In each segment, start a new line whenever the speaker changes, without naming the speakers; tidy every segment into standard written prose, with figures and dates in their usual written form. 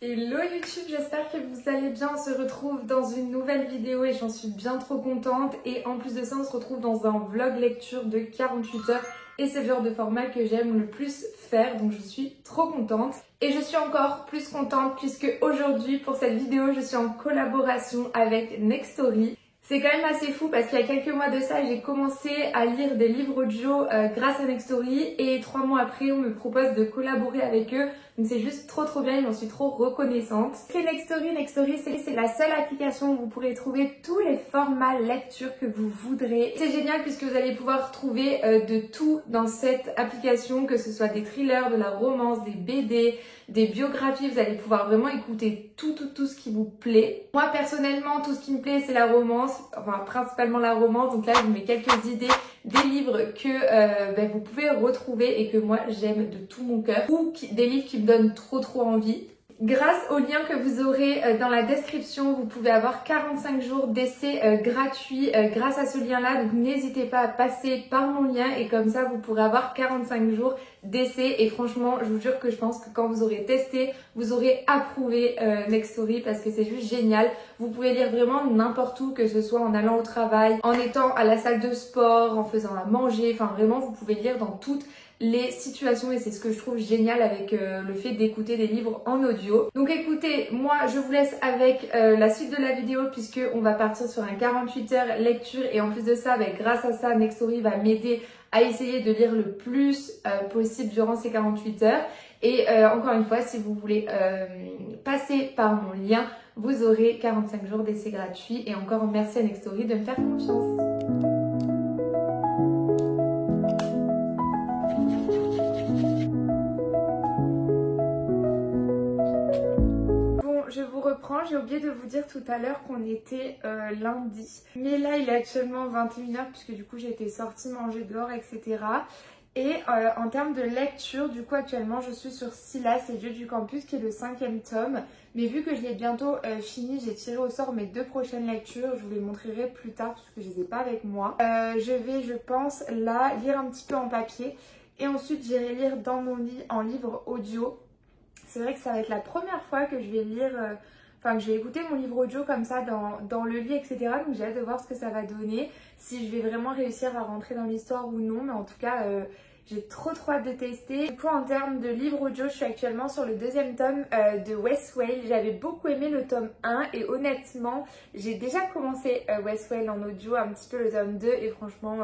Hello YouTube, j'espère que vous allez bien. On se retrouve dans une nouvelle vidéo et j'en suis bien trop contente. Et en plus de ça, on se retrouve dans un vlog lecture de 48 heures. Et c'est le genre de format que j'aime le plus faire, donc je suis trop contente. Et je suis encore plus contente puisque aujourd'hui, pour cette vidéo, je suis en collaboration avec Nextory. C'est quand même assez fou parce qu'il y a quelques mois de ça, j'ai commencé à lire des livres audio grâce à Nextory et 3 mois après, on me propose de collaborer avec eux. Donc c'est juste trop bien et j'en suis trop reconnaissante. Et Nextory, c'est la seule application où vous pourrez trouver tous les formats lecture que vous voudrez. C'est génial puisque vous allez pouvoir trouver de tout dans cette application, que ce soit des thrillers, de la romance, des BD, des biographies. Vous allez pouvoir vraiment écouter tout ce qui vous plaît. Moi personnellement, tout ce qui me plaît, c'est la romance. Enfin principalement la romance, donc là je vous mets quelques idées des livres que vous pouvez retrouver et que moi j'aime de tout mon cœur, ou des livres qui me donnent trop envie. Grâce au lien que vous aurez dans la description, vous pouvez avoir 45 jours d'essai gratuit grâce à ce lien-là. Donc n'hésitez pas à passer par mon lien et comme ça vous pourrez avoir 45 jours d'essai. Et franchement, je vous jure que je pense que quand vous aurez testé, vous aurez approuvé Nextory parce que c'est juste génial. Vous pouvez lire vraiment n'importe où, que ce soit en allant au travail, en étant à la salle de sport, en faisant à manger. Enfin vraiment, vous pouvez lire dans toutes les situations et c'est ce que je trouve génial avec le fait d'écouter des livres en audio. Donc écoutez, moi je vous laisse avec la suite de la vidéo puisque on va partir sur un 48 heures lecture et en plus de ça, grâce à ça, Nextory va m'aider à essayer de lire le plus possible durant ces 48 heures. Et encore une fois, si vous voulez passer par mon lien, vous aurez 45 jours d'essai gratuit et encore merci à Nextory de me faire confiance. Je vous reprends, j'ai oublié de vous dire tout à l'heure qu'on était lundi. Mais là, il est actuellement 21h puisque du coup, j'ai été sortie manger dehors, etc. Et en termes de lecture, du coup, actuellement, je suis sur Silas, les dieux du campus, qui est le 5e tome. Mais vu que je l'ai bientôt fini, j'ai tiré au sort mes 2 prochaines lectures. Je vous les montrerai plus tard puisque je les ai pas avec moi. Je vais, je pense, là, lire un petit peu en papier. Et ensuite, j'irai lire dans mon lit en livre audio. C'est vrai que ça va être la première fois que je vais lire, que je vais écouter mon livre audio comme ça dans le lit, etc. Donc j'ai hâte de voir ce que ça va donner, si je vais vraiment réussir à rentrer dans l'histoire ou non. Mais en tout cas, j'ai trop hâte de tester. Du coup, en termes de livre audio, je suis actuellement sur le 2e tome de Westwale. J'avais beaucoup aimé le tome 1 et honnêtement, j'ai déjà commencé Westwale en audio, un petit peu le tome 2 et franchement,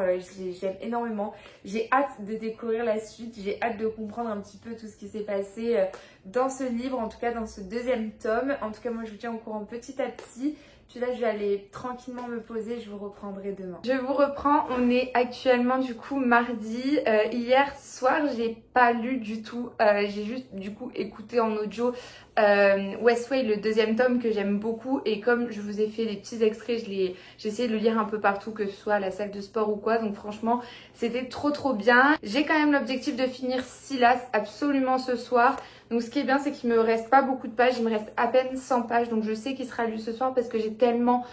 j'aime énormément. J'ai hâte de découvrir la suite, j'ai hâte de comprendre un petit peu tout ce qui s'est passé dans ce livre, en tout cas dans ce 2e tome. En tout cas, moi je vous tiens au courant petit à petit. Puis là, je vais aller tranquillement me poser, je vous reprendrai demain. Je vous reprends, on est actuellement du coup mardi. Hier soir, j'ai pas lu du tout, j'ai juste du coup écouté en audio Westwale, le 2e tome que j'aime beaucoup. Et comme je vous ai fait des petits extraits, j'ai essayé de le lire un peu partout, que ce soit à la salle de sport ou quoi. Donc franchement, c'était trop bien. J'ai quand même l'objectif de finir Silas absolument ce soir. Donc ce qui est bien, c'est qu'il me reste pas beaucoup de pages, il me reste à peine 100 pages. Donc je sais qu'il sera lu ce soir parce que je suis tellement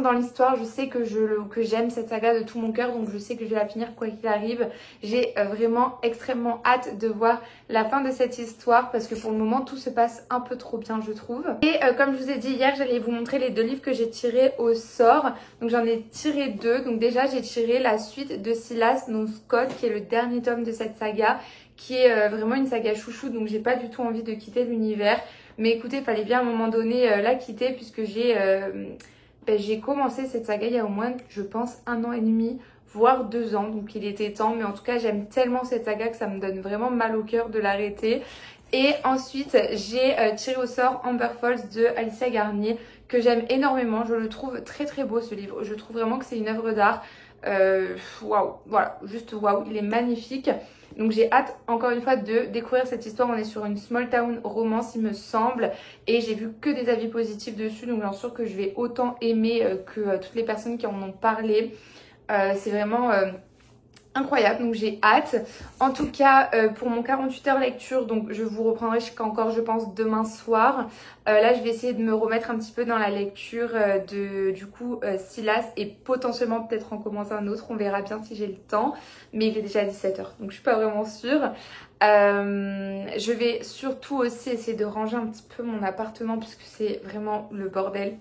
dans l'histoire, je sais que j'aime cette saga de tout mon cœur. Donc je sais que je vais la finir quoi qu'il arrive. J'ai vraiment extrêmement hâte de voir la fin de cette histoire parce que pour le moment tout se passe un peu trop bien, je trouve. Et comme je vous ai dit hier, j'allais vous montrer les 2 livres que j'ai tirés au sort. Donc j'en ai tiré 2. Donc déjà j'ai tiré la suite de Silas, donc Scott, qui est le dernier tome de cette saga, qui est vraiment une saga chouchou, donc j'ai pas du tout envie de quitter l'univers. Mais écoutez, il fallait bien à un moment donné la quitter puisque j'ai commencé cette saga il y a au moins, je pense, 1 an et demi, voire 2 ans. Donc il était temps, mais en tout cas j'aime tellement cette saga que ça me donne vraiment mal au cœur de l'arrêter. Et ensuite j'ai tiré au sort Amber Falls de Alicia Garnier, que j'aime énormément. Je le trouve très beau ce livre, je trouve vraiment que c'est une œuvre d'art. Waouh, voilà, juste waouh, il est magnifique. Donc j'ai hâte encore une fois de découvrir cette histoire. On est sur une small town romance il me semble et j'ai vu que des avis positifs dessus, donc j'en suis sûre que je vais autant aimer que toutes les personnes qui en ont parlé. C'est vraiment incroyable, donc j'ai hâte. En tout cas, pour mon 48 heures lecture, donc je vous reprendrai jusqu'encore, je pense, demain soir. Là, je vais essayer de me remettre un petit peu dans la lecture du coup, Silas et potentiellement peut-être en commencer un autre. On verra bien si j'ai le temps. Mais il est déjà 17h, donc je suis pas vraiment sûre. Je vais surtout aussi essayer de ranger un petit peu mon appartement puisque c'est vraiment le bordel.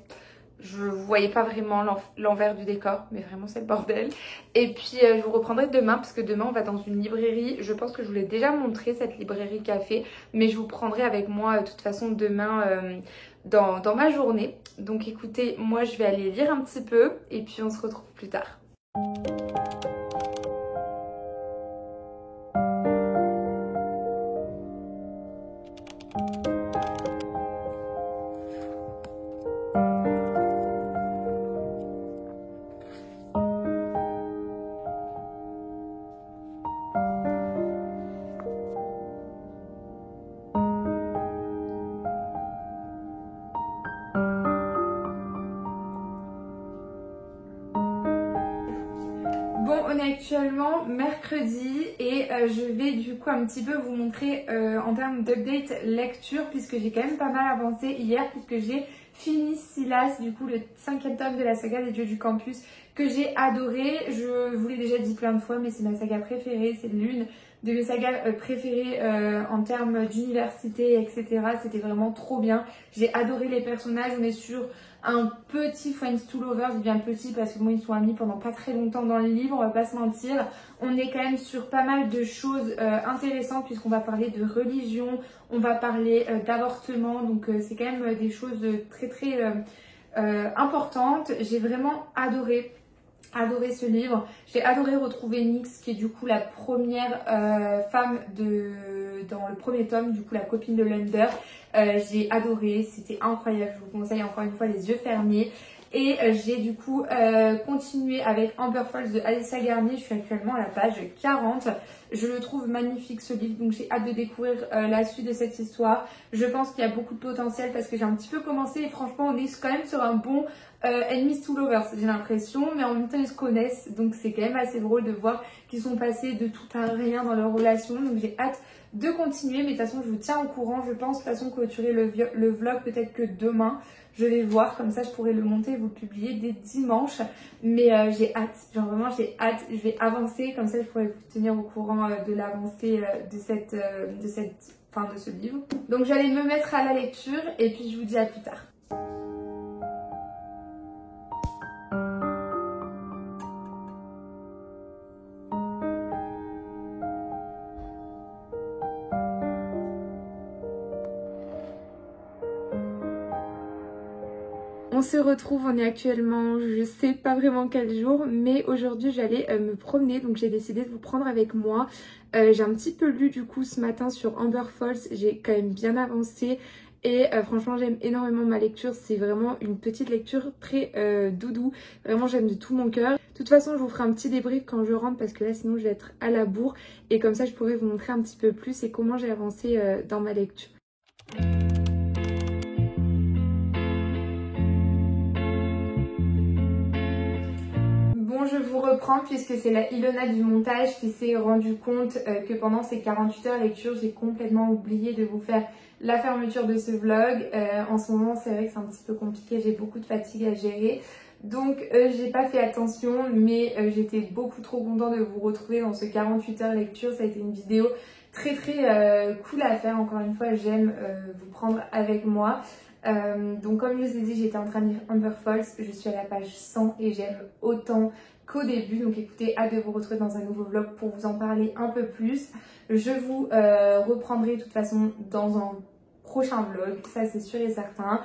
Je ne voyais pas vraiment l'envers du décor, mais vraiment c'est le bordel. Et puis je vous reprendrai demain parce que demain on va dans une librairie. Je pense que je vous l'ai déjà montré, cette librairie café, mais je vous prendrai avec moi de toute façon demain dans ma journée. Donc écoutez, moi je vais aller lire un petit peu et puis on se retrouve plus tard. Bon, on est actuellement mercredi et je vais du coup un petit peu vous montrer en termes d'update lecture puisque j'ai quand même pas mal avancé hier puisque j'ai fini Silas, du coup le 5e tome de la saga des dieux du campus que j'ai adoré. Je vous l'ai déjà dit plein de fois mais c'est ma saga préférée, c'est l'une de mes sagas préférées en termes d'université, etc. C'était vraiment trop bien. J'ai adoré les personnages, on est sur un petit Friends to Lovers, je dis bien petit parce que moi ils sont amis pendant pas très longtemps dans le livre, on va pas se mentir. On est quand même sur pas mal de choses intéressantes puisqu'on va parler de religion, on va parler d'avortement, donc c'est quand même des choses très importantes. J'ai vraiment adoré ce livre. J'ai adoré retrouver Nyx qui est du coup la première femme dans le premier tome, du coup la copine de Lunder. J'ai adoré, c'était incroyable, je vous conseille encore une fois les yeux fermés. Et j'ai du coup continué avec Amber Falls de Alyssa Garnier, je suis actuellement à la page 40. Je le trouve magnifique ce livre, donc j'ai hâte de découvrir la suite de cette histoire. Je pense qu'il y a beaucoup de potentiel parce que j'ai un petit peu commencé et franchement on est quand même sur un bon Enemies to Lovers, j'ai l'impression, mais en même temps ils se connaissent, donc c'est quand même assez drôle de voir qu'ils sont passés de tout à rien dans leur relation, donc j'ai hâte de continuer, mais de toute façon je vous tiens au courant, je pense de toute façon clôturer le vlog peut-être que demain. Je vais voir, comme ça je pourrai le monter et vous le publier dès dimanche. Mais j'ai hâte, genre vraiment j'ai hâte. Je vais avancer, comme ça je pourrai vous tenir au courant de l'avancée de ce livre. Donc j'allais me mettre à la lecture et puis je vous dis à plus tard. On se retrouve, on est actuellement, je sais pas vraiment quel jour, mais aujourd'hui j'allais me promener, donc j'ai décidé de vous prendre avec moi. J'ai un petit peu lu du coup ce matin sur Amber Falls, j'ai quand même bien avancé et franchement j'aime énormément ma lecture, c'est vraiment une petite lecture très doudou, vraiment j'aime de tout mon cœur. De toute façon je vous ferai un petit débrief quand je rentre parce que là sinon je vais être à la bourre et comme ça je pourrai vous montrer un petit peu plus et comment j'ai avancé dans ma lecture. Bon, je vous reprends puisque c'est la Ilona du montage qui s'est rendu compte que pendant ces 48 heures lecture, j'ai complètement oublié de vous faire la fermeture de ce vlog. En ce moment, c'est vrai que c'est un petit peu compliqué, j'ai beaucoup de fatigue à gérer. Donc, j'ai pas fait attention, mais j'étais beaucoup trop contente de vous retrouver dans ce 48 heures lecture. Ça a été une vidéo très cool à faire. Encore une fois, j'aime vous prendre avec moi. Donc comme je vous ai dit, j'étais en train de lire Amber Falls, je suis à la page 100 et j'aime autant qu'au début. Donc écoutez, hâte de vous retrouver dans un nouveau vlog pour vous en parler un peu plus. Je vous reprendrai de toute façon dans un prochain vlog, ça c'est sûr et certain.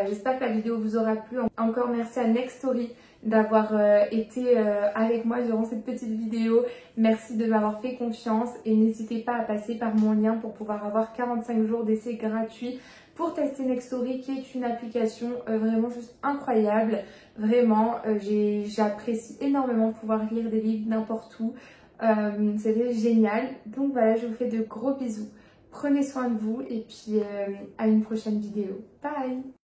J'espère que la vidéo vous aura plu. Encore merci à Nextory d'avoir été avec moi durant cette petite vidéo. Merci de m'avoir fait confiance et n'hésitez pas à passer par mon lien pour pouvoir avoir 45 jours d'essai gratuit pour tester Nextory qui est une application vraiment juste incroyable. Vraiment, j'apprécie énormément pouvoir lire des livres n'importe où. C'était génial. Donc voilà, je vous fais de gros bisous. Prenez soin de vous et puis à une prochaine vidéo. Bye!